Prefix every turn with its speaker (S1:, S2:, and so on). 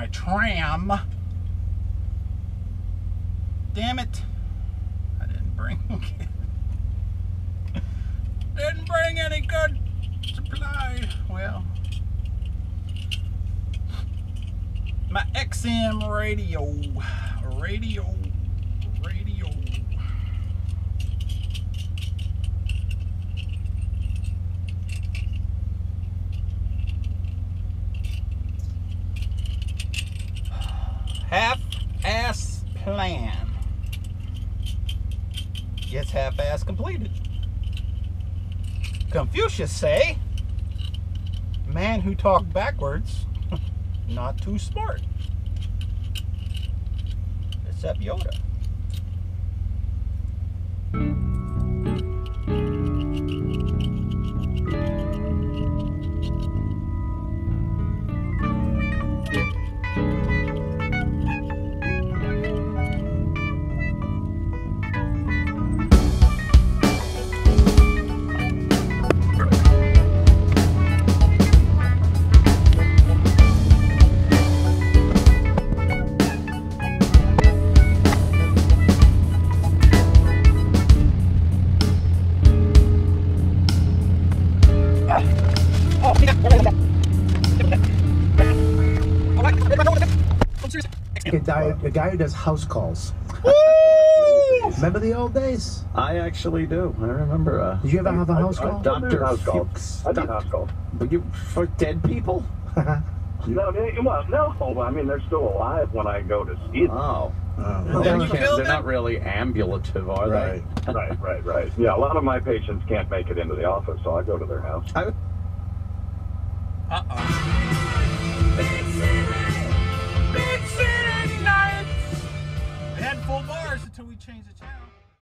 S1: my tram. Damn it. I didn't bring any good supply. Well, my XM radio. Half-ass plan gets half-ass completed. Confucius say, man who talked backwards, not too smart. Except Yoda.
S2: A guy who does house calls. Remember the old days?
S3: I actually do. I remember.
S2: Did you ever have a house call?
S3: Dr. Fuchs.
S4: I did house calls.
S3: But you for dead people?
S4: No, I mean they're still alive when I go to see them.
S3: Oh.
S1: Then you
S3: They're not really ambulative, are they?
S4: Right. Yeah, a lot of my patients can't make it into the office, so I go to their house.
S1: Big City Nights! We had full bars until we changed the channel.